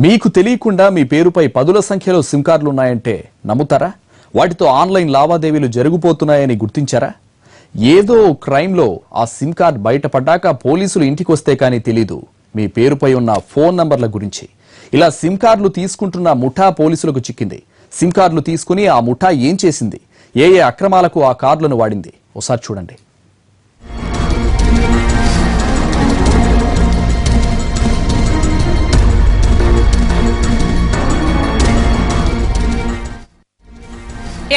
మీకు తెలియకుండా మీ పేరుపై పదుల సంఖ్యలో సిమ్ కార్డులు ఉన్నాయంటే నమ్ముతారా? వాటితో ఆన్లైన్ లావాదేవీలు జరిగిపోతున్నాయని గుర్తించారా? ఏదో క్రైమ్లో ఆ సిమ్ కార్డ్ బయటపడ్డాక పోలీసులు ఇంటికి వస్తే కానీ తెలీదు మీ పేరుపై ఉన్న ఫోన్ నంబర్ల గురించి. ఇలా సిమ్ కార్డులు తీసుకుంటున్న ముఠా పోలీసులకు చిక్కింది. సిమ్ కార్డులు తీసుకుని ఆ ముఠా ఏం చేసింది? ఏ అక్రమాలకు ఆ కార్డులను వాడింది? ఒకసారి చూడండి.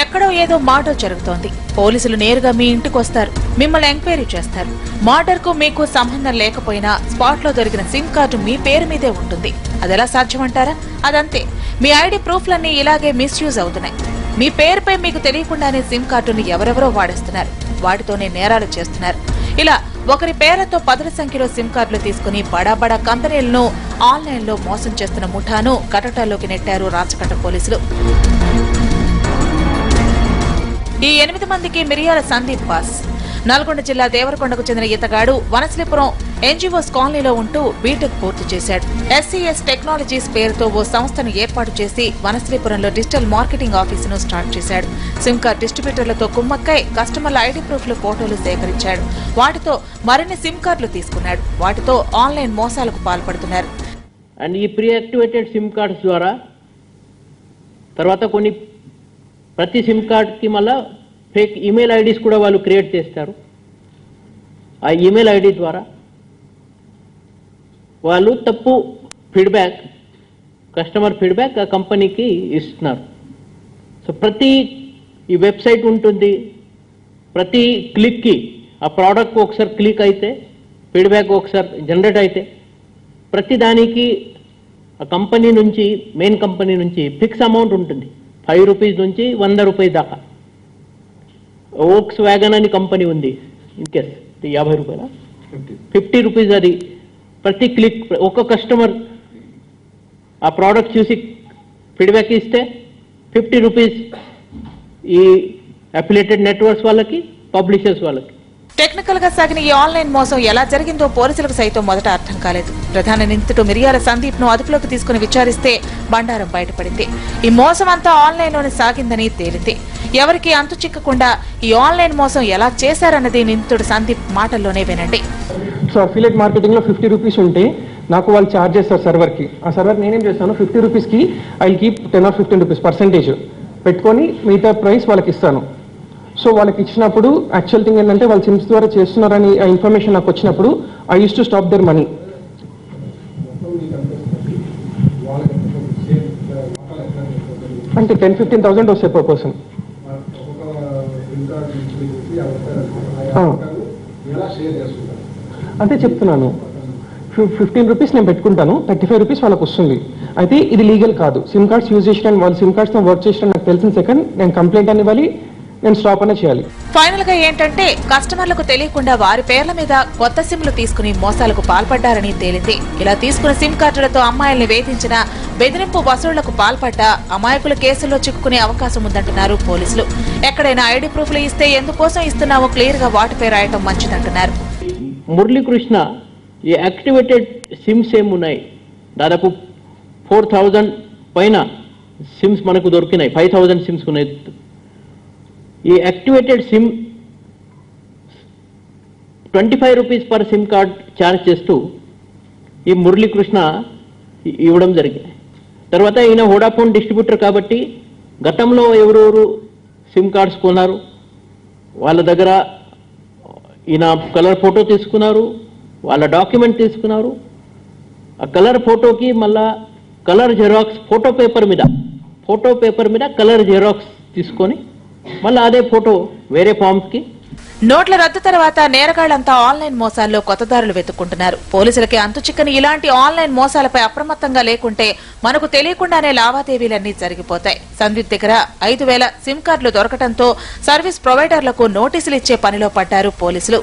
ఎక్కడో ఏదో మర్డర్ జరుగుతోంది. పోలీసులు నేరుగా మీ ఇంటికి వస్తారు, మిమ్మల్ని ఎంక్వైరీ చేస్తారు. మర్డర్ కు మీకు సంబంధం లేకపోయినా స్పాట్ లో దొరికిన సిమ్ కార్డు మీ పేరు మీదే ఉంటుంది. అదెలా సాధ్యమంటారా? అదంతే. మీ ఐడి ప్రూఫ్లన్నీ ఇలాగే మిస్యూజ్ అవుతున్నాయి. మీ పేరుపై మీకు తెలియకుండానే సిమ్ కార్డుని ఎవరెవరో వాడేస్తున్నారు. వాటితోనే నేరాలు చేస్తున్నారు. ఇలా ఒకరి పేరుతో పదుల సంఖ్యలో సిమ్ కార్డులు తీసుకుని బడా కంపెనీలను ఆన్లైన్ లో మోసం చేస్తున్న ముఠాను కటకటాల్లోకి నెట్టారు రాచకొండ పోలీసులు. ఈ 8 మందికి మిరియాల సందీప్ బాస్. నల్గొండ జిల్లా దేవరకొండకు చెందిన ఈతగాడు వనశ్లీపురం ఎన్జీఓస్ కాలనీలో ఉంటూ బీటెక్ పూర్తి చేశాడు. SCS టెక్నాలజీస్ పేరుతో ఓ సంస్థను ఏర్పాటు చేసి వనశ్లీపురంలో డిజిటల్ మార్కెటింగ్ ఆఫీసును స్టార్ట్ చేశాడు. సిమ్ కార్డ్ డిస్ట్రిబ్యూటర్లతో కుమ్మక్కై కస్టమర్ల ఐడి ప్రూఫ్ల ఫోటోలు సేకరించాడు. వాటితో మరిన్ని సిమ్ కార్డులు తీసుకున్నాడు. వాటితో ఆన్లైన్ మోసాలకు పాల్పడుతున్నారు. అండ్ ఈ ప్రీ యాక్టివేటెడ్ సిమ్ కార్డ్స్ ద్వారా తర్వాత ప్రతి సిమ్ కార్డ్కి మళ్ళా ఫేక్ ఈమెయిల్ ఐడీస్ కూడా వాళ్ళు క్రియేట్ చేస్తారు. ఆ ఈమెయిల్ ఐడి ద్వారా వాళ్ళు తప్పు ఫీడ్బ్యాక్, కస్టమర్ ఫీడ్బ్యాక్ ఆ కంపెనీకి ఇస్తున్నారు. సో ప్రతి ఈ వెబ్సైట్ ఉంటుంది, ప్రతి క్లిక్కి ఆ ప్రోడక్ట్ ఒకసారి క్లిక్ అయితే ఫీడ్బ్యాక్ ఒకసారి జనరేట్ అయితే ప్రతి దానికి ఆ కంపెనీ నుంచి, మెయిన్ కంపెనీ నుంచి ఫిక్స్ అమౌంట్ ఉంటుంది. 5 రూపీస్ నుంచి 100 రూపాయలు దాకా. ఓక్స్ వ్యాగన్ అని కంపెనీ ఉంది, ఇన్ కేస్ 50 రూపాయల 50 రూపీస్. అది ప్రతి క్లిక్ ఒక కస్టమర్ ఆ ప్రోడక్ట్ చూసి ఫీడ్బ్యాక్ ఇస్తే 50 రూపీస్ ఈ అఫిలియేటెడ్ నెట్వర్క్స్ వాళ్ళకి, పబ్లిషర్స్ వాళ్ళకి. టెక్నికల్ గా సాగిన ఈ ఆన్లైన్ మోసం ఎలా జరిగిందో పోలీసులకు సైతం మొదట అర్థం కాలేదు. ప్రధాన నిందితుడు మిరియాల సందీప్ ను అదుపులోకి తీసుకుని విచారిస్తే బండారం బయటపడింది. ఈ మోసం అంతా ఆన్లైన్ లోనే సాగిందని తేలింది. ఎవరికి అంతు చిక్కకుండా ఈ ఆన్లైన్ మోసం ఎలా చేశారన్నది నిందితుడు సందీప్ మాటల్లోనే వినండి. సో అఫిలియేట్ మార్కెటింగ్ లో 50 రూపీస్ ఉంటే నాకు వాళ్ళు ఛార్జ్ చేస్తారు సర్వర్ కి. ఆ సర్వర్ నేనేం చేస్తాను, 50 రూపీస్ కి I keep 10 or 15 rupees percentage పెట్టుకొని మిగతా ప్రైస్ వాళ్ళకి ఇస్తాను. సో వాళ్ళకి ఇచ్చినప్పుడు యాక్చువల్ థింగ్ ఏంటంటే వాళ్ళు సిమ్స్ ద్వారా చేస్తున్నారని ఆ ఇన్ఫర్మేషన్ నాకు వచ్చినప్పుడు I used to stop their money. అంటే 10-15,000 వస్తాయి పర్ పర్సన్. అంతే చెప్తున్నాను. 15 రూపీస్ నేను పెట్టుకుంటాను, 35 రూపీస్ వాళ్ళకి వస్తుంది. అయితే ఇది లీగల్ కాదు. సిమ్ కార్డ్స్ యూజ్ చేసిన వాళ్ళు సిమ్ కార్డ్స్ వర్క్ చేసిన నాకు తెలిసిన సెకండ్ నేను కంప్లైంట్ అని ఇవ్వాలి, నేను స్టాప్ అనే చేయాలి. ఫైనల్ గా ఏంటంటే కస్టమర్లకు తెలియకుండా వారి పేర్ల మీద కొత్త సిమ్లు తీసుకుని మోసాలకు పాల్పడ్డారని తేలింది. ఇలా తీసుకున్న సిమ్ కార్డులతో అమ్మాయిల్ని వేధించిన, బెదిరింపు వసూళ్లకు పాల్పడ్డ అమాయకుల కేసుల్లో చిక్కుకునే అవకాశం ఉందంటున్నారు పోలీసులు. ఎక్కడైనా ఐడి ప్రూఫ్లు ఇస్తే ఎందుకోసం ఇస్తున్నావో క్లియర్ గా వాటిపై రాయటం మంచిదంటున్నారు. మురళీకృష్ణ ఈ యాక్టివేటెడ్ సిమ్స్ ఏమున్నాయి, దాదాపు 4,000 పైన సిమ్స్ మనకు దొరికినాయి. 5,000 సిమ్స్ ఉన్నాయి. ఈ activated SIM 25 rupees per SIM card charge చేస్తూ ఈ మురళీకృష్ణ ఇవ్వడం జరిగింది. తర్వాత ఈయన వోడాఫోన్ డిస్ట్రిబ్యూటర్ కాబట్టి గతంలో ఎవరెవరు సిమ్ కార్డ్స్ కొన్నారు వాళ్ళ దగ్గర ఈయన కలర్ ఫోటో తీసుకున్నారు, వాళ్ళ డాక్యుమెంట్ తీసుకున్నారు. ఆ కలర్ ఫోటోకి మళ్ళా కలర్ జెరాక్స్ ఫోటో పేపర్ మీద కలర్ జెరాక్స్ తీసుకొని మళ్ళీ అదే ఫోటో వేరే ఫామ్స్ కి. నోట్ల రద్దు తర్వాత నేరగాళ్లంతా ఆన్లైన్ మోసాల్లో కొత్త దారులు వెతుక్కుంటున్నారు. పోలీసులకి అంతు చిక్కని ఇలాంటి ఆన్లైన్ మోసాలపై అప్రమత్తంగా లేకుంటే మనకు తెలియకుండానే లావాదేవీలన్నీ జరిగిపోతాయి. సందీప్ దగ్గర 5,000 సిమ్ కార్డులు దొరకడంతో సర్వీస్ ప్రొవైడర్లకు నోటీసులు ఇచ్చే పనిలో పడ్డారు పోలీసులు.